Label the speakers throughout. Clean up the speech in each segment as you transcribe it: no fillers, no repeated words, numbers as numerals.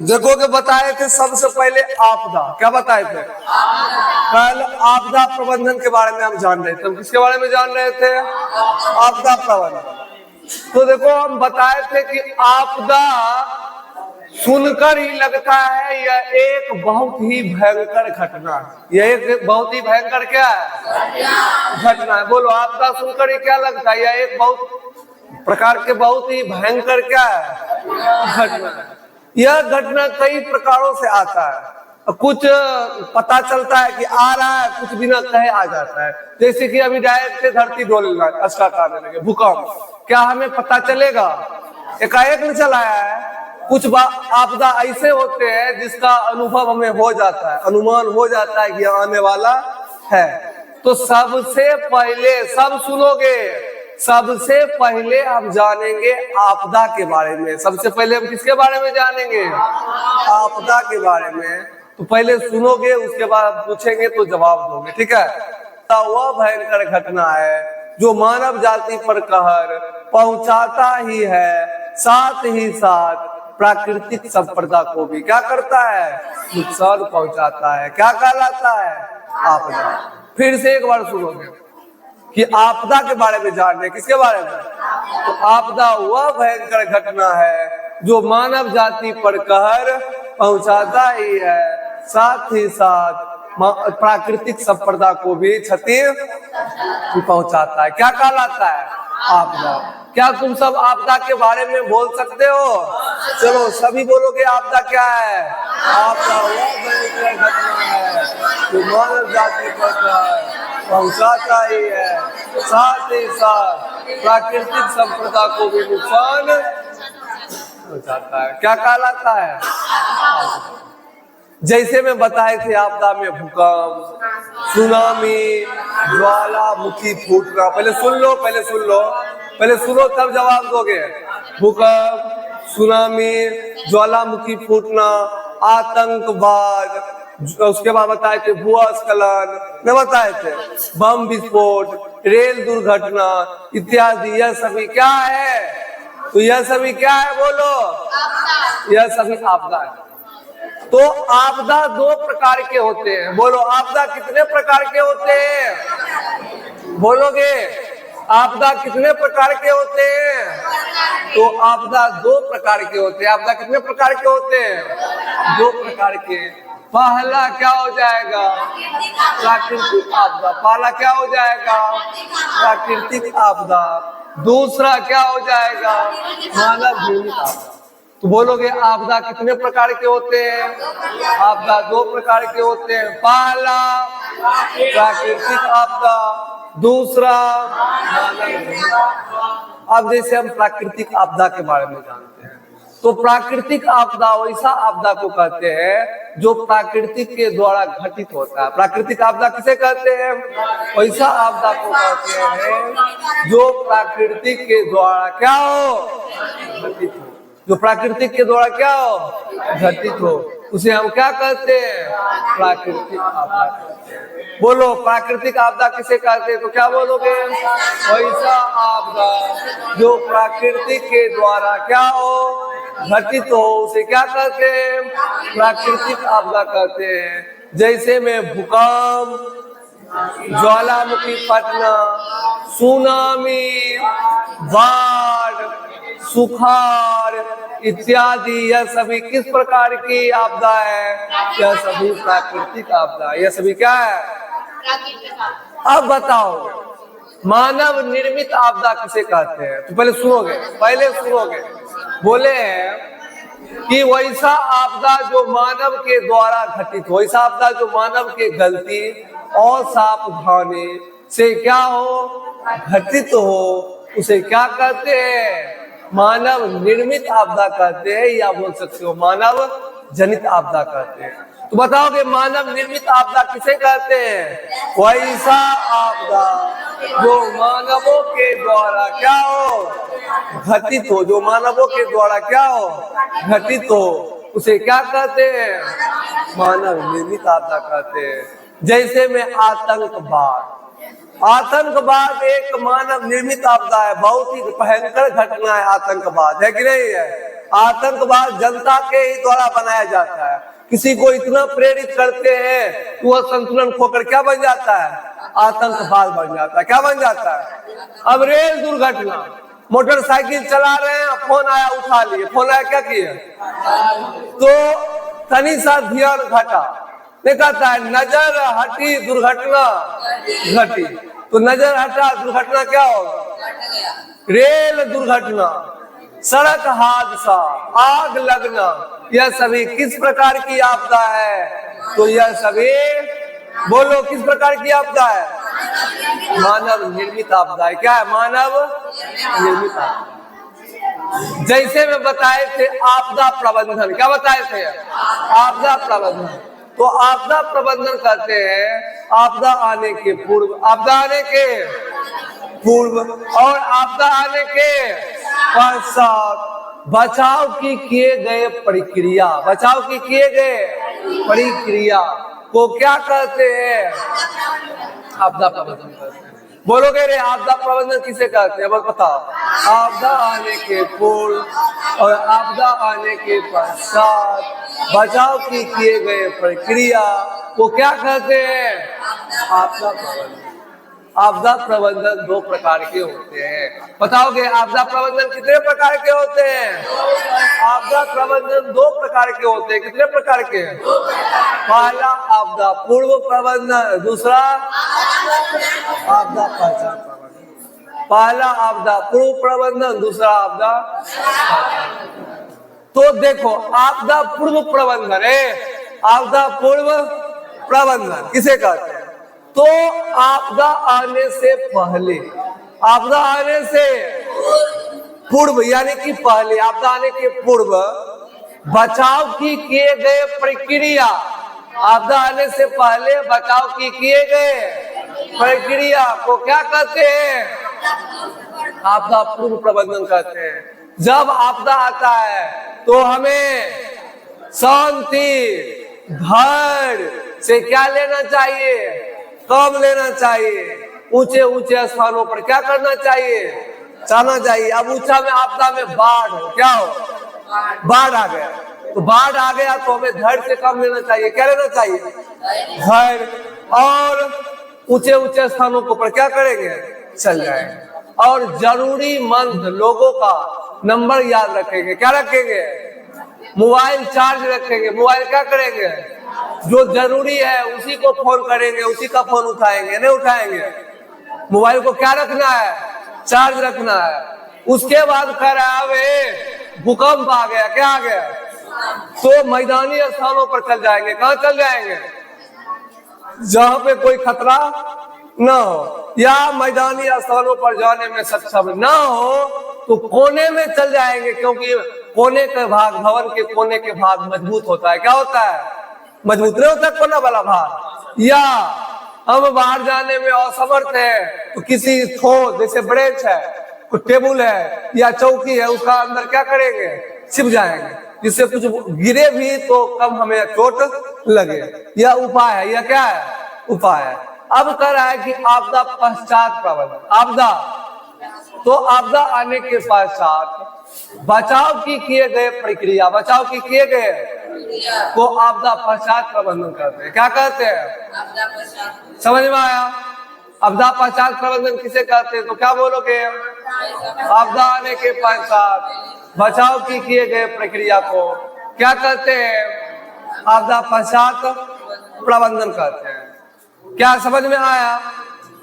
Speaker 1: देखो के बताए थे सबसे पहले आपदा, क्या बताए थे? कल आपदा प्रबंधन के बारे में हम जान रहे थे। हम किसके बारे में जान रहे थे? आपदा प्रबंधन। तो देखो हम बताए थे कि आपदा सुनकर ही लगता है यह एक बहुत ही भयंकर घटना है। यह एक बहुत ही भयंकर क्या है? घटना है। बोलो, आपदा सुनकर ही क्या लगता है? यह एक बहुत प्रकार के बहुत ही भयंकर क्या है? घटना है। यह घटना कई प्रकारों से आता है। कुछ पता चलता है कि आ रहा है, कुछ बिना कहे आ जाता है। जैसे कि अभी डायरेक्ट से धरती डोलना आने लगे, भूकंप, क्या हमें पता चलेगा? एकाएक में चला है। कुछ आपदा ऐसे होते हैं जिसका अनुभव हमें हो जाता है, अनुमान हो जाता है कि आने वाला है। तो सबसे पहले, सब सुनोगे, सबसे पहले हम जानेंगे आपदा के बारे में। सबसे पहले हम किसके बारे में जानेंगे? आपदा के बारे में। तो पहले सुनोगे, उसके बाद पूछेंगे तो जवाब दोगे, ठीक है? वह भयंकर घटना है जो मानव जाति पर कहर पहुंचाता ही है, साथ ही साथ प्राकृतिक संपदा को भी क्या करता है? नुकसान पहुंचाता है। क्या कहलाता है? आपदा। फिर से एक बार सुनोगे कि आपदा के बारे में जान रहे, किसके बारे में? तो आपदा वह भयंकर घटना है जो मानव जाति पर कहर पहुंचाता ही है, साथ ही साथ प्राकृतिक संपदा को भी क्षति पहुंचाता है। क्या कहलाता है? आपदा। क्या तुम सब आपदा के बारे में बोल सकते हो? चलो सभी बोलोगे आपदा क्या है? आपदा वह भयंकर घटना है जो मानव जाति पर कहर पहुंचाता ही है, साथ ही साथ प्राकृतिक संपदा को भी नुकसान पहुंचाता है। क्या कहलाता है? जैसे मैं बताए थे, आपदा में भूकंप, सुनामी, ज्वालामुखी फूटना। पहले सुन लो, पहले सुन लो, पहले सुनो तब जवाब दोगे। भूकंप, सुनामी, ज्वालामुखी फूटना, आतंकवाद, उसके बाद बताए थे भूस्खलन, मैं बताए थे बम विस्फोट, रेल दुर्घटना इत्यादि। यह सभी क्या है? तो यह सभी क्या है? बोलो, यह सभी आपदा है। तो आपदा दो प्रकार के होते हैं। बोलो, आपदा कितने प्रकार के होते हैं? बोलोगे, आपदा कितने प्रकार के होते हैं? तो आपदा दो प्रकार के होते हैं। आपदा कितने प्रकार के होते हैं? दो प्रकार के। पहला क्या हो जाएगा? प्राकृतिक आपदा। पहला क्या हो जाएगा? प्राकृतिक आपदा। दूसरा क्या हो जाएगा? मानव निर्मित आपदा। तो बोलोगे आपदा कितने प्रकार के होते हैं? आपदा दो प्रकार के होते हैं। पहला प्राकृतिक आपदा, दूसरा मानव निर्मित आपदा। अब जैसे हम प्राकृतिक आपदा के बारे में जानते हैं, तो प्राकृतिक आपदा वैसा आपदा को कहते हैं जो प्राकृतिक के द्वारा घटित होता है। प्राकृतिक आपदा किसे कहते हैं? वैसा आपदा को कहते हैं जो प्राकृतिक के द्वारा क्या हो? घटित हो। जो प्राकृतिक के द्वारा क्या हो? घटित हो, उसे हम क्या कहते हैं? प्राकृतिक आपदा कहते हैं। बोलो, प्राकृतिक आपदा किसे कहते हैं? तो क्या बोलोगे? वैसा आपदा जो प्राकृतिक के द्वारा क्या हो? घटित हो, उसे क्या कहते हैं? प्राकृतिक आपदा कहते हैं। जैसे में भूकंप, ज्वालामुखी फटना, सुनामी, बाढ़, सुखाड़ इत्यादि, यह सभी किस प्रकार की आपदा है? यह सभी प्राकृतिक आपदा। यह सभी क्या है? अब बताओ, मानव निर्मित आपदा किसे कहते हैं? तो पहले सुनोगे, पहले सुनोगे। बोले कि वैसा आपदा जो मानव के द्वारा घटित हो, वैसा आपदा जो मानव के गलती और सावधानी से क्या हो? घटित हो, उसे क्या कहते हैं? मानव निर्मित आपदा कहते हैं, या बोल सकते हो मानव जनित आपदा कहते हैं। तो बताओगे मानव निर्मित आपदा किसे कहते हैं? वैसा आपदा जो मानवों के द्वारा क्या हो? घटित हो। जो मानवों के द्वारा क्या हो? घटित हो, उसे क्या कहते हैं? मानव निर्मित आपदा कहते हैं। जैसे में आतंकवाद। आतंकवाद एक मानव निर्मित आपदा है, बहुत ही भयंकर घटना है आतंकवाद, है कि नहीं है? आतंकवाद जनता के ही द्वारा बनाया जाता है। किसी को इतना प्रेरित करते हैं कि वह संतुलन खोकर क्या बन जाता है, आतंकवाद बन जाता है। क्या बन जाता है? अब रेल दुर्घटना, मोटरसाइकिल चला रहे हैं, फोन आया उठा लिए, फोन आया क्या किए, तो तनी सा ध्यान घटा, नहीं कहता है नजर हटी दुर्घटना घटी, तो नजर हटा दुर्घटना क्या होगा, रेल दुर्घटना, सड़क हादसा, आग लगना, यह सभी किस प्रकार की आपदा है? तो यह सभी बोलो किस प्रकार की आपदा है? मानव निर्मित आपदा है। क्या है? मानव निर्मित आपदा। जैसे मैं बताए थे आपदा प्रबंधन, क्या बताए थे? आपदा प्रबंधन। तो आपदा प्रबंधन कहते हैं आपदा आने के पूर्व, आपदा आने के पूर्व और आपदा आने के पश्चात बचाव की किए गए प्रक्रिया, बचाव की किए गए प्रक्रिया को क्या कहते हैं? आपदा प्रबंधन कहते हैं। बोलोगे रे आपदा प्रबंधन किसे कहते हैं? बस बताओ। आपदा आने के पूर्व और आपदा आने के पश्चात बचाव की किए गए प्रक्रिया को क्या कहते हैं? आपदा प्रबंधन। आपदा प्रबंधन दो प्रकार के होते हैं। बताओगे आपदा प्रबंधन कितने प्रकार के होते हैं? आपदा प्रबंधन दो प्रकार के होते हैं। कितने प्रकार के? पहला आपदा पूर्व प्रबंधन, दूसरा आपदा पहचान प्रबंधन। पहला आपदा पूर्व प्रबंधन, दूसरा आपदा। तो देखो आपदा पूर्व प्रबंधन है, आपदा पूर्व प्रबंधन किसे कहते हैं? तो आपदा आने से पहले, आपदा आने से पूर्व यानी कि पहले, आपदा आने के पूर्व बचाव की किए गए प्रक्रिया, आपदा आने से पहले बचाव की किए गए प्रक्रिया को क्या कहते हैं? आपदा पूर्व प्रबंधन कहते हैं। जब आपदा आता है तो हमें शांति धैर्य से क्या लेना चाहिए? कम लेना चाहिए। ऊंचे ऊंचे स्थानों पर क्या करना चाहिए? जाना चाहिए। अब ऊंचा में आपदा में बाढ़ हो, क्या हो? बाढ़ आ गया, तो बाढ़ आ गया तो हमें धैर्य से कम लेना चाहिए। क्या लेना चाहिए? धैर्य। और ऊंचे ऊंचे स्थानों पर क्या करेंगे? चल जाएंगे। और जरूरीमंद लोगों का नंबर याद रखेंगे। क्या रखेंगे? मोबाइल चार्ज रखेंगे। मोबाइल क्या करेंगे? जो जरूरी है उसी को फोन करेंगे, उसी का फोन उठाएंगे, नहीं उठाएंगे। मोबाइल को क्या रखना है? चार्ज रखना है। उसके बाद कह रहा है भूकंप आ गया, क्या आ गया? तो मैदानी स्थानों पर चल जाएंगे। कहाँ चल जाएंगे? जहां पे कोई खतरा न हो, या मैदानी स्थानों पर जाने में सक्षम न हो तो कोने में चल जाएंगे, क्योंकि कोने के भाग, भवन के कोने के भाग मजबूत होता है। क्या होता है? मजबूत नहीं होता कोना वाला भाग। या हम बाहर जाने में असमर्थ है तो किसी थोक जैसे ब्रेंच है, कोई टेबल है या चौकी है, उसका अंदर क्या करेंगे? छिप जाएंगे, जिससे कुछ गिरे भी तो कम हमें चोट लगे। यह उपाय है। यह क्या है? उपाय है। अब कह रहा है कि आपदा पश्चात प्रबंधन। आपदा, तो आपदा आने के पश्चात बचाव की किए गए प्रक्रिया, बचाव की किए गए को आपदा पश्चात प्रबंधन कहते हैं। क्या कहते हैं? समझ में आया? आपदा पश्चात प्रबंधन किसे कहते हैं? तो क्या बोलोगे? आपदा आने के पश्चात बचाव की किए गए प्रक्रिया को क्या कहते हैं? आपदा पश्चात प्रबंधन कहते हैं। क्या समझ में आया?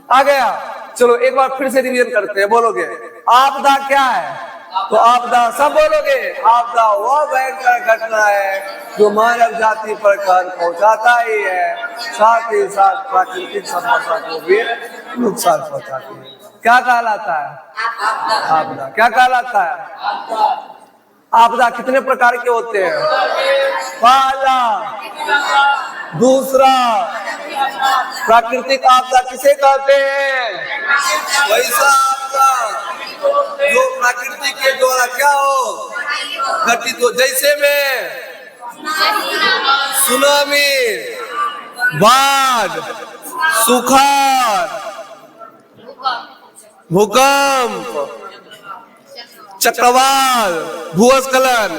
Speaker 1: आ गया? चलो एक बार फिर से रिवीजन करते हैं। बोलोगे आपदा क्या है? तो आपदा सब बोलोगे। आपदा वह भयंकर घटना है जो मानव जाति पर कहर पहुंचाता ही है, साथ ही साथ प्राकृतिक संपदा को भी नुकसान पहुंचाती है। क्या कहलाता है? आपदा। क्या कहलाता है? आपदा कितने प्रकार के होते हैं? पहला, दूसरा, प्राकृतिक आपदा किसे कहते हैं? वैसा आपदा जो प्रकृति के द्वारा क्या हो? घटित हो। जैसे में सुनामी, बाढ़, सुखाड़, भूकंप, चक्रवात, भूस्खलन,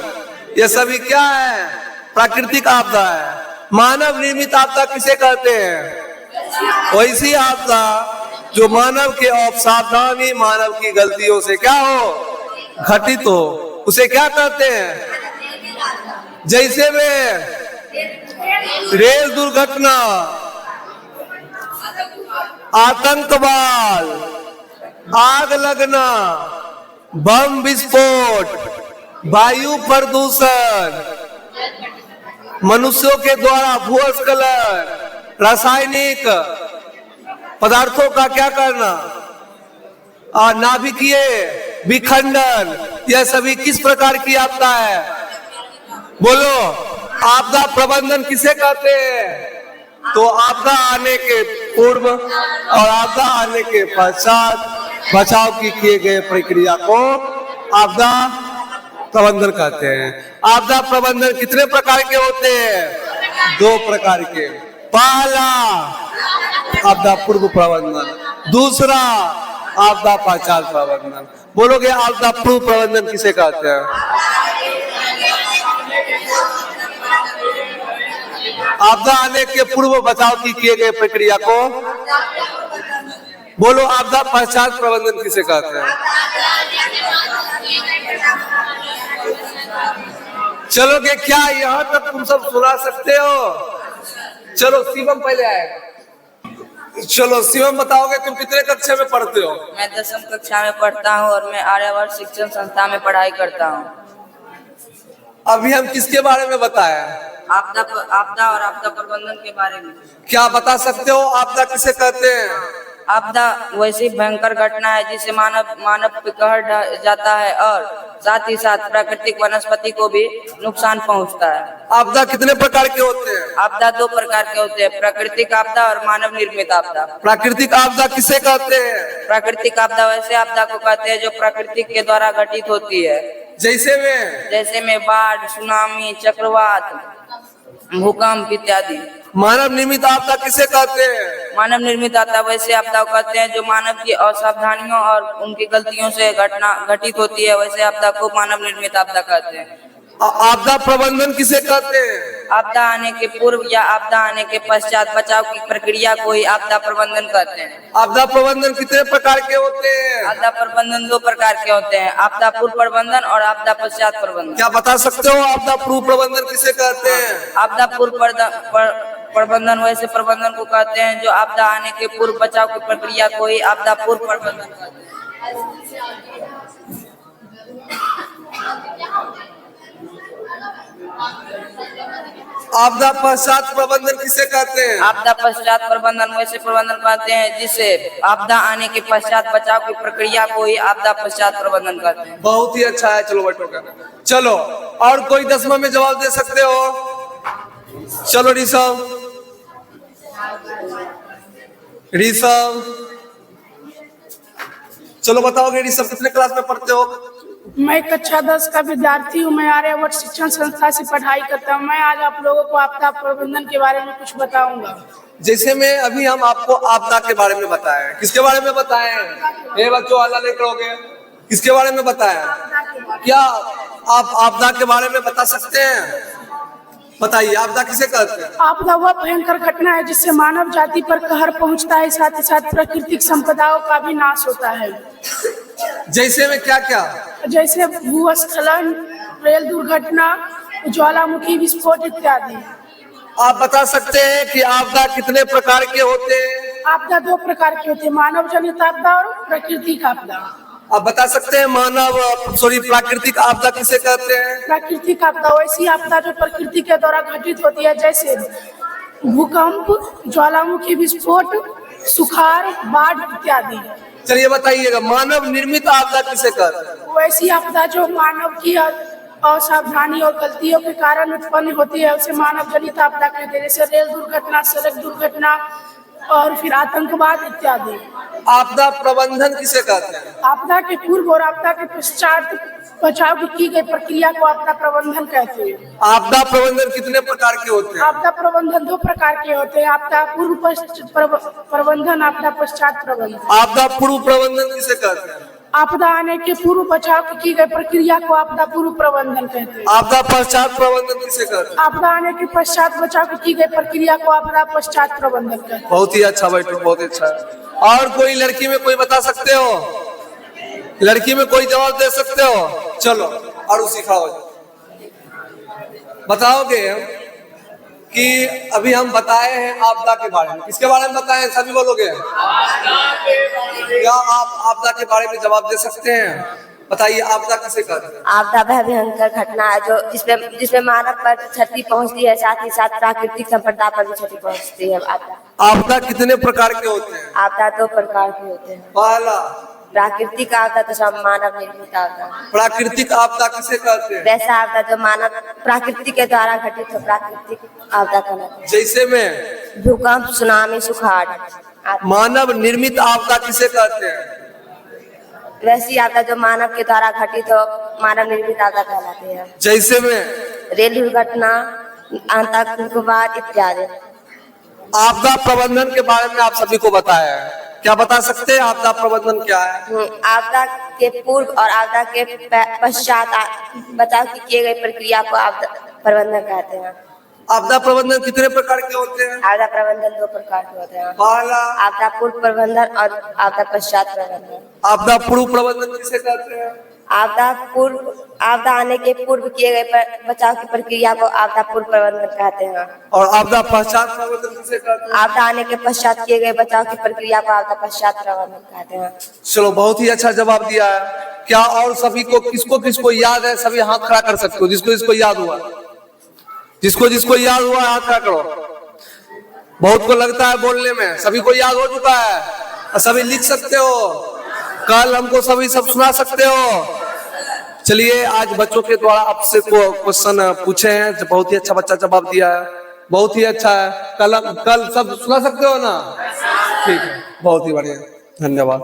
Speaker 1: ये सभी क्या है? प्राकृतिक आपदा है। मानव निर्मित आपदा किसे कहते हैं? वैसी आपदा जो मानव के असावधानी, मानव की गलतियों से क्या हो, घटित हो, उसे क्या कहते हैं? जैसे में रेल दुर्घटना, आतंकवाद, आग लगना, बम विस्फोट, वायु प्रदूषण, मनुष्यों के द्वारा भूस्खलन, रासायनिक पदार्थों का क्या करना, नाभिकीय विखंडन, यह सभी किस प्रकार की आपदा है? बोलो, आपदा प्रबंधन किसे कहते हैं? तो आपदा आने के पूर्व और आपदा आने के पश्चात बचाव की किए गए प्रक्रिया को आपदा प्रबंधन कहते हैं। आपदा प्रबंधन कितने प्रकार के होते हैं? 2 प्रकार के। पहला आपदा पूर्व प्रबंधन, दूसरा आपदा पश्चात प्रबंधन। बोलोगे आपदा पूर्व प्रबंधन किसे कहते हैं? आपदा आने के पूर्व बचाव की किए गए प्रक्रिया को। बोलो आपदा पश्चात प्रबंधन किसे कहते हैं? चलोगे क्या? यहाँ तक तुम सब सुना सकते हो? चलो शिवम पहले आएगा। चलो शिवम, बताओगे तुम कितने कक्षा में पढ़ते हो?
Speaker 2: मैं 10वीं कक्षा में पढ़ता हूँ और मैं आर्यवर्त शिक्षण संस्था में पढ़ाई करता हूँ।
Speaker 1: अभी हम किसके बारे में बताएं?
Speaker 2: आपदा और आपदा प्रबंधन के बारे में।
Speaker 1: क्या बता सकते हो आपदा किसे कहते हैं?
Speaker 2: आपदा वैसी भयंकर घटना है जिसे मानव पे कहर जाता है और साथ ही साथ प्राकृतिक वनस्पति को भी नुकसान पहुंचता है।
Speaker 1: आपदा कितने प्रकार के होते हैं?
Speaker 2: आपदा 2 प्रकार के होते हैं, प्राकृतिक आपदा और मानव निर्मित आपदा।
Speaker 1: प्राकृतिक आपदा किसे कहते हैं?
Speaker 2: प्राकृतिक आपदा वैसे आपदा को कहते हैं जो प्रकृति के द्वारा घटित होती है,
Speaker 1: जैसे में
Speaker 2: बाढ़, सुनामी, चक्रवात, भूकंप इत्यादि।
Speaker 1: मानव निर्मित आपदा किसे कहते हैं?
Speaker 2: मानव निर्मित आपदा वैसे आपदा कहते हैं जो मानव की असावधानियों और उनकी गलतियों से घटित होती है, वैसे आपदा को मानव निर्मित आपदा कहते हैं।
Speaker 1: आपदा प्रबंधन किसे कहते हैं?
Speaker 2: आपदा आने के पूर्व या आपदा आने के पश्चात बचाव की प्रक्रिया को ही आपदा प्रबंधन कहते हैं।
Speaker 1: आपदा प्रबंधन कितने प्रकार के होते हैं?
Speaker 2: आपदा प्रबंधन 2 प्रकार के होते हैं, आपदा पूर्व प्रबंधन और आपदा पश्चात प्रबंधन।
Speaker 1: क्या बता सकते हो आपदा पूर्व प्रबंधन किसे कहते हैं?
Speaker 2: आपदा पूर्व प्रबंधन वैसे प्रबंधन को कहते हैं जो आपदा आने के पूर्व बचाव की प्रक्रिया को ही आपदा पूर्व प्रबंधन कहते हैं।
Speaker 1: आपदा पश्चात प्रबंधन किसे कहते हैं?
Speaker 2: आपदा पश्चात प्रबंधन वैसे प्रबंधन कहते हैं जिससे आपदा आने के पश्चात बचाव की प्रक्रिया को ही आपदा पश्चात प्रबंधन कहते हैं।
Speaker 1: बहुत ही अच्छा है। चलो बैठो। चलो, और कोई 10वां में जवाब दे सकते हो? चलो ऋषभ, चलो बताओगे ऋषभ कितने क्लास में पढ़ते हो?
Speaker 3: मैं कक्षा 10 का विद्यार्थी हूँ। मैं आर्यवर्त शिक्षण संस्था से पढ़ाई करता हूँ। मैं आज आप लोगों को आपदा प्रबंधन के बारे में कुछ बताऊंगा। जैसे
Speaker 1: में अभी हम आपको आपदा के बारे में बताएं। किसके बारे में बताएं? ये बच्चों हल्ला नहीं करोगे। किसके बारे में बताएं? क्या आप आपदा के बारे में बता सकते हैं? बताइए, आपदा किसे कहते हैं?
Speaker 3: आपदा वह भयंकर घटना है जिससे मानव जाति पर कहर पहुंचता है, साथ ही साथ प्राकृतिक संपदाओं का भी नाश होता है।
Speaker 1: जैसे में क्या क्या?
Speaker 3: जैसे भूस्खलन, रेल दुर्घटना, ज्वालामुखी विस्फोट इत्यादि।
Speaker 1: आप बता सकते हैं कि आपदा कितने प्रकार के होते हैं?
Speaker 3: आपदा 2 प्रकार के होते हैं, मानव जनित आपदा और प्राकृतिक आपदा।
Speaker 1: आप बता सकते हैं प्राकृतिक आपदा किसे कहते हैं?
Speaker 3: प्राकृतिक आपदा वैसी आपदा जो प्रकृति के द्वारा घटित होती है, जैसे भूकंप, ज्वालामुखी विस्फोट, सुखाड़, बाढ़ इत्यादि।
Speaker 1: चलिए बताइएगा, मानव निर्मित आपदा किसे कहते हैं?
Speaker 3: वैसी आपदा जो मानव की असावधानी और गलतियों के कारण उत्पन्न होती है उसे मानव जनित आपदा कहते हैं, जैसे रेल दुर्घटना, सड़क दुर्घटना और फिर आतंकवाद इत्यादि।
Speaker 1: आपदा प्रबंधन किसे कहते हैं?
Speaker 3: आपदा के पूर्व और आपदा के पश्चात बचाव की की गई प्रक्रिया को आपदा प्रबंधन कहते हैं।
Speaker 1: आपदा प्रबंधन कितने प्रकार के होते हैं?
Speaker 3: आपदा प्रबंधन 2 प्रकार के होते हैं, आपदा पूर्व प्रबंधन, आपदा पश्चात प्रबंधन।
Speaker 1: आपदा पूर्व प्रबंधन किसे कहते हैं?
Speaker 3: आपदा आने के पूर्व बचाव की गई प्रक्रिया को आपदा पूर्व प्रबंधन कहते हैं।
Speaker 1: आपदा पश्चात प्रबंधन किसे कहते हैं?
Speaker 3: आपदा आने के पश्चात बचाव की गई प्रक्रिया को आपदा पश्चात प्रबंधन कहते हैं।
Speaker 1: बहुत ही अच्छा बेटो, बहुत अच्छा है। और कोई लड़की में कोई बता सकते हो? लड़की में कोई जवाब दे सकते हो? चलो और सिखाओ, बताओगे कि अभी हम बताए हैं आपदा के बारे में। किसके बारे में बताए हैं? सभी बोलोगे? क्या आप आपदा के बारे में जवाब दे सकते हैं? बताइए, आपदा किसे कहते हैं?
Speaker 4: आपदा वह भयंकर घटना है जो जिसमें मानव पर क्षति पहुंचती है, साथ ही साथ प्राकृतिक संपदा पर भी क्षति पहुंचती है।
Speaker 1: आपदा कितने प्रकार के होते हैं?
Speaker 4: आपदा 2 प्रकार के होते हैं।
Speaker 1: पहला
Speaker 4: प्राकृतिक आपदा तो सब मानव निर्मित आपदा।
Speaker 1: प्राकृतिक आपदा किसे कहते हैं?
Speaker 4: वैसा आपदा जो मानव प्रकृति के द्वारा घटित हो, प्राकृतिक आपदा कहलाते हैं।
Speaker 1: जैसे में
Speaker 4: भूकंप, सुनामी, सुखाड़।
Speaker 1: मानव निर्मित आपदा किसे कहते हैं?
Speaker 4: वैसी आपदा जो मानव के द्वारा घटित हो, मानव निर्मित आपदा कहलाते हैं।
Speaker 1: जैसे में
Speaker 4: रेल दुर्घटना, आतंकवाद इत्यादि।
Speaker 1: आपदा प्रबंधन के बारे में आप सभी को बताया है, क्या बता सकते हैं आपदा प्रबंधन क्या है?
Speaker 4: आपदा के पूर्व और आपदा के पश्चात बचाव की किए गई प्रक्रिया को आपदा प्रबंधन कहते हैं।
Speaker 1: आपदा प्रबंधन कितने प्रकार के होते हैं?
Speaker 4: आपदा प्रबंधन 2 प्रकार के होते हैं।
Speaker 1: पहला
Speaker 4: आपदा पूर्व प्रबंधन और आपदा पश्चात प्रबंधन।
Speaker 1: आपदा पूर्व प्रबंधन किसे कहते हैं?
Speaker 4: आपदा आने के पूर्व किए गए बचाव की प्रक्रिया को आपदा पूर्व प्रबंधन कहते हैं।
Speaker 1: और आपदा पश्चात प्रबंधन किसे कहते हैं?
Speaker 4: आपदा आने के पश्चात किए गए बचाव की प्रक्रिया को आपदा पश्चात प्रबंधन कहते हैं।
Speaker 1: चलो, बहुत ही अच्छा जवाब दिया है। क्या और सभी को किसको किसको याद है? सभी हाथ खड़ा कर सकते हो, जिसको जिसको याद हुआ, जिसको जिसको याद हुआ हाथ खड़ा करो। बहुत को लगता है बोलने में, सभी को याद हो चुका है और सभी लिख सकते हो। कल हमको सभी सब सुना सकते हो। चलिए, आज बच्चों के द्वारा आपसे क्वेश्चन पूछे हैं, बहुत ही अच्छा बच्चा जवाब दिया है, बहुत ही अच्छा है। कल सब सुना सकते हो ना? ठीक है, बहुत ही बढ़िया, धन्यवाद।